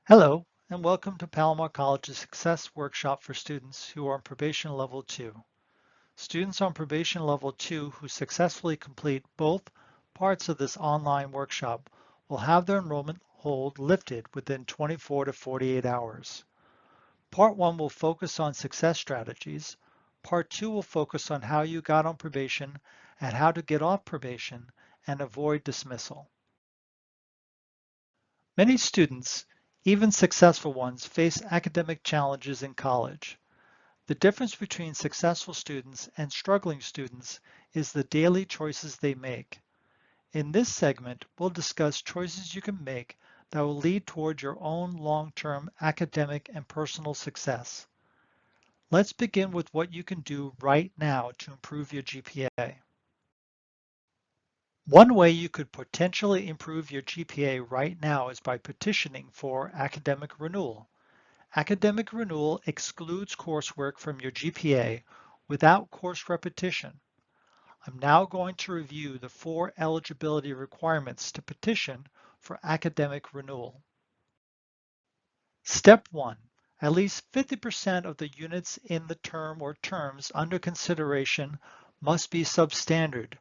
Hello, and welcome to Palomar College's Success Workshop for students who are on Probation Level 2. Students on Probation Level 2 who successfully complete both parts of this online workshop will have their enrollment hold lifted within 24 to 48 hours. Part 1 will focus on success strategies. Part 2 will focus on how you got on probation and how to get off probation and avoid dismissal. Many students, even successful ones, face academic challenges in college. The difference between successful students and struggling students is the daily choices they make. In this segment, we'll discuss choices you can make that will lead toward your own long-term academic and personal success. Let's begin with what you can do right now to improve your GPA. One way you could potentially improve your GPA right now is by petitioning for academic renewal. Academic renewal excludes coursework from your GPA without course repetition. I'm now going to review the 4 eligibility requirements to petition for academic renewal. Step 1. At least 50% of the units in the term or terms under consideration must be substandard,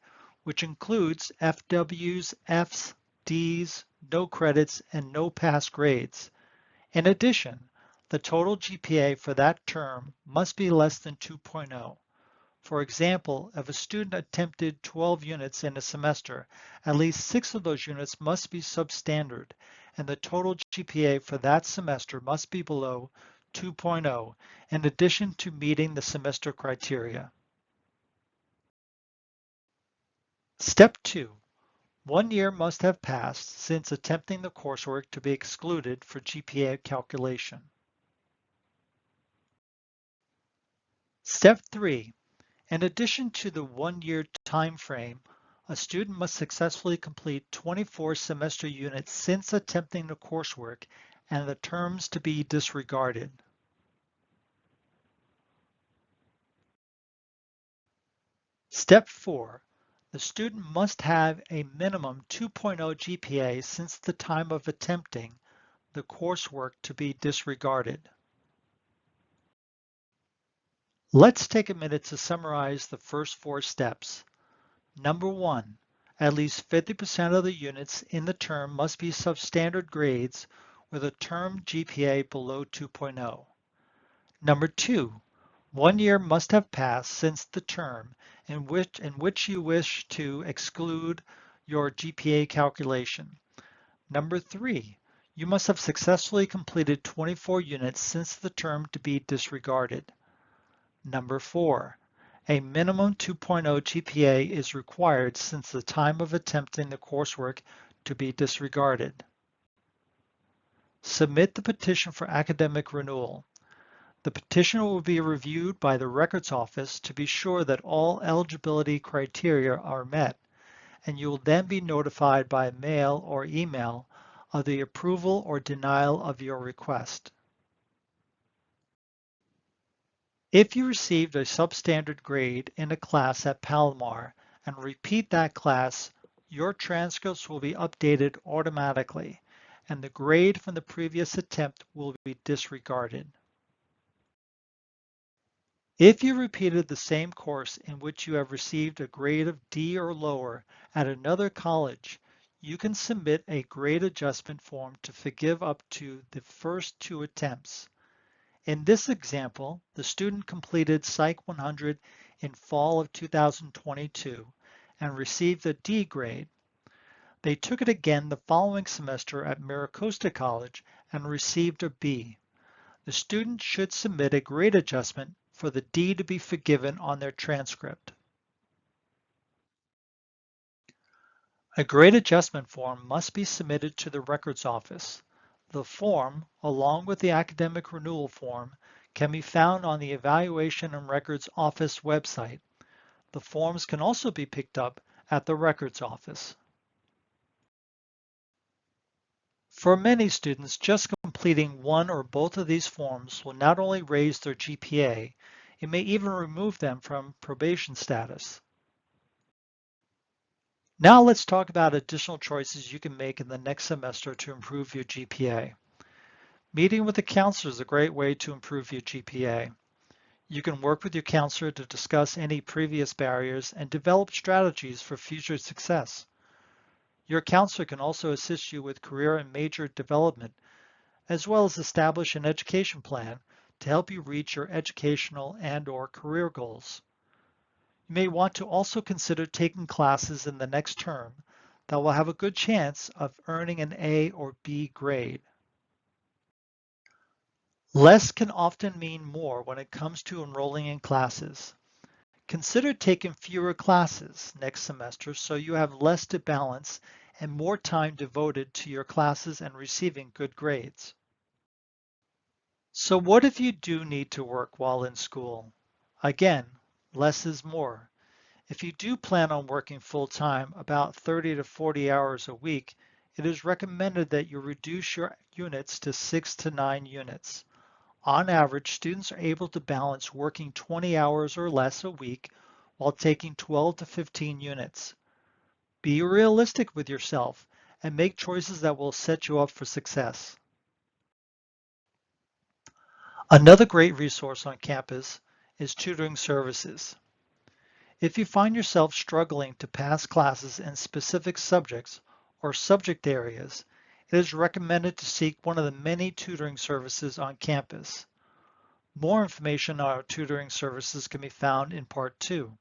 which includes FWs, Fs, Ds, no credits, and no pass grades. In addition, the total GPA for that term must be less than 2.0. For example, if a student attempted 12 units in a semester, at least 6 of those units must be substandard, and the total GPA for that semester must be below 2.0, in addition to meeting the semester criteria. Step 2. 1 year must have passed since attempting the coursework to be excluded for GPA calculation. Step 3. In addition to the 1-year time frame, a student must successfully complete 24 semester units since attempting the coursework and the terms to be disregarded. Step 4. The student must have a minimum 2.0 GPA since the time of attempting the coursework to be disregarded. Let's take a minute to summarize the first 4 steps. Number 1, at least 50% of the units in the term must be substandard grades with a term GPA below 2.0. Number 2, 1 year must have passed since the term in which you wish to exclude your GPA calculation. Number 3, you must have successfully completed 24 units since the term to be disregarded. Number 4, a minimum 2.0 GPA is required since the time of attempting the coursework to be disregarded. Submit the petition for academic renewal. The petition will be reviewed by the Records Office to be sure that all eligibility criteria are met, and you will then be notified by mail or email of the approval or denial of your request. If you received a substandard grade in a class at Palomar and repeat that class, your transcripts will be updated automatically, and the grade from the previous attempt will be disregarded. If you repeated the same course in which you have received a grade of D or lower at another college, you can submit a grade adjustment form to forgive up to the first 2 attempts. In this example, the student completed Psych 100 in fall of 2022 and received a D grade. They took it again the following semester at Miracosta College and received a B. The student should submit a grade adjustment for the D to be forgiven on their transcript. A grade adjustment form must be submitted to the Records Office. The form, along with the academic renewal form, can be found on the Evaluation and Records Office website. The forms can also be picked up at the Records Office. For many students, just completing one or both of these forms will not only raise their GPA, it may even remove them from probation status. Now let's talk about additional choices you can make in the next semester to improve your GPA. Meeting with a counselor is a great way to improve your GPA. You can work with your counselor to discuss any previous barriers and develop strategies for future success. Your counselor can also assist you with career and major development, as well as establish an education plan to help you reach your educational and/or career goals. You may want to also consider taking classes in the next term that will have a good chance of earning an A or B grade. Less can often mean more when it comes to enrolling in classes. Consider taking fewer classes next semester so you have less to balance and more time devoted to your classes and receiving good grades. So what if you do need to work while in school? Again, less is more. If you do plan on working full-time, about 30 to 40 hours a week, it is recommended that you reduce your units to 6 to 9 units. On average, students are able to balance working 20 hours or less a week while taking 12 to 15 units. Be realistic with yourself and make choices that will set you up for success. Another great resource on campus is tutoring services. If you find yourself struggling to pass classes in specific subjects or subject areas, it is recommended to seek one of the many tutoring services on campus. More information on our tutoring services can be found in Part 2.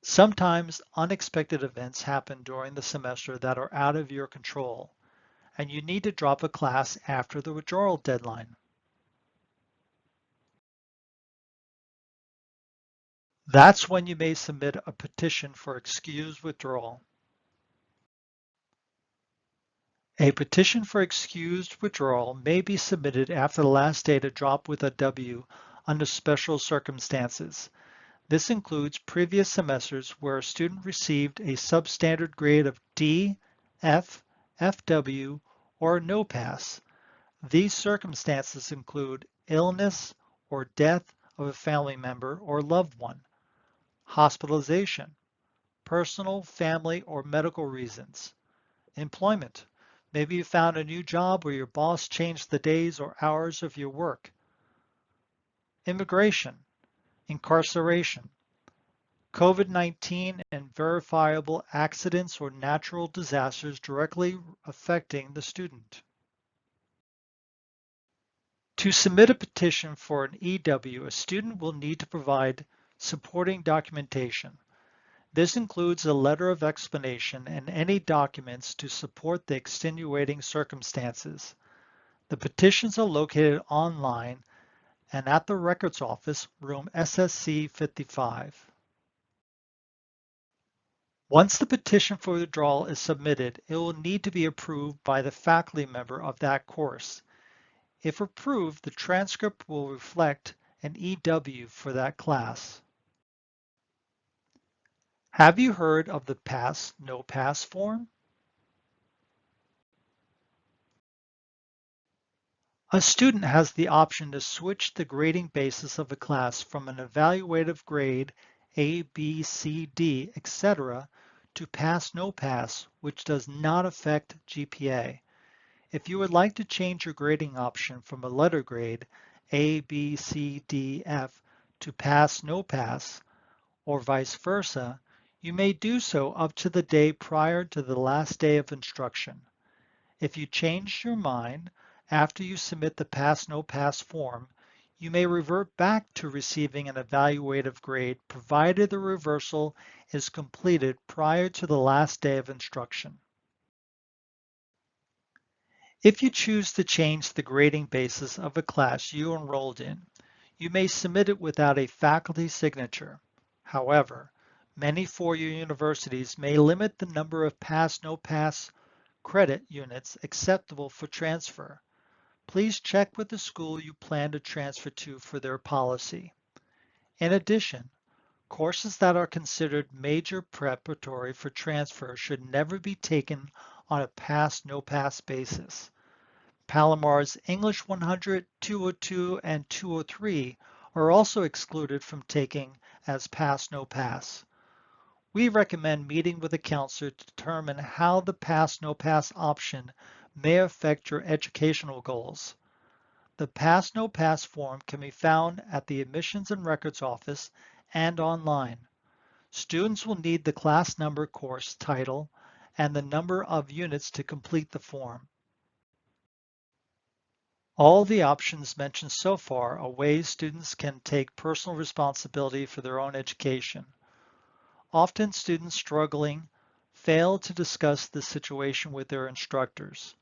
Sometimes unexpected events happen during the semester that are out of your control, and you need to drop a class after the withdrawal deadline. That's when you may submit a petition for excused withdrawal. A petition for excused withdrawal may be submitted after the last day to drop with a W under special circumstances. This includes previous semesters where a student received a substandard grade of D, F, FW, or no pass. These circumstances include illness or death of a family member or loved one, hospitalization, personal, family, or medical reasons, employment. Maybe you found a new job where your boss changed the days or hours of your work. Immigration, incarceration, COVID-19 and verifiable accidents or natural disasters directly affecting the student. To submit a petition for an EW, a student will need to provide supporting documentation. This includes a letter of explanation and any documents to support the extenuating circumstances. The petitions are located online and at the Records Office, room SSC 55. Once the petition for withdrawal is submitted, it will need to be approved by the faculty member of that course. If approved, the transcript will reflect an EW for that class. Have you heard of the pass, no pass form? A student has the option to switch the grading basis of a class from an evaluative grade A, B, C, D, etc. to pass, no pass, which does not affect GPA. If you would like to change your grading option from a letter grade A, B, C, D, F to pass, no pass, or vice versa, you may do so up to the day prior to the last day of instruction. If you change your mind after you submit the pass no pass form, you may revert back to receiving an evaluative grade provided the reversal is completed prior to the last day of instruction. If you choose to change the grading basis of a class you enrolled in, you may submit it without a faculty signature. However, many four-year universities may limit the number of pass no pass credit units acceptable for transfer. Please check with the school you plan to transfer to for their policy. In addition, courses that are considered major preparatory for transfer should never be taken on a pass no pass basis. Palomar's English 100, 202, and 203 are also excluded from taking as pass no pass. We recommend meeting with a counselor to determine how the pass no pass option may affect your educational goals. The Pass No Pass form can be found at the Admissions and Records Office and online. Students will need the class number, course title, and the number of units to complete the form. All the options mentioned so far are ways students can take personal responsibility for their own education. Often students struggling fail to discuss this situation with their instructors.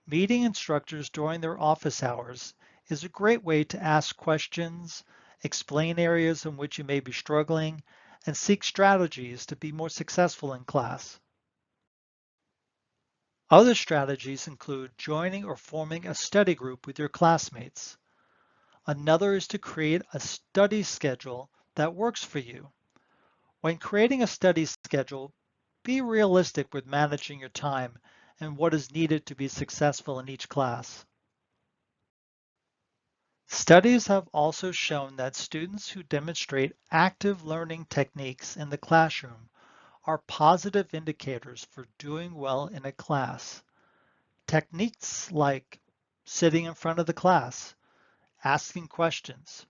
Meeting instructors during their office hours is a great way to ask questions, explain areas in which you may be struggling, and seek strategies to be more successful in class. Other strategies include joining or forming a study group with your classmates. Another is to create a study schedule that works for you. When creating a study schedule, be realistic with managing your time and what is needed to be successful in each class. Studies have also shown that students who demonstrate active learning techniques in the classroom are positive indicators for doing well in a class. Techniques like sitting in front of the class, asking questions,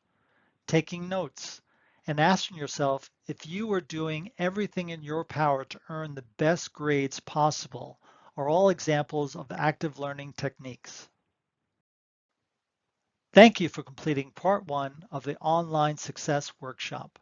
taking notes, and asking yourself if you are doing everything in your power to earn the best grades possible are all examples of active learning techniques. Thank you for completing part one of the Online Success Workshop.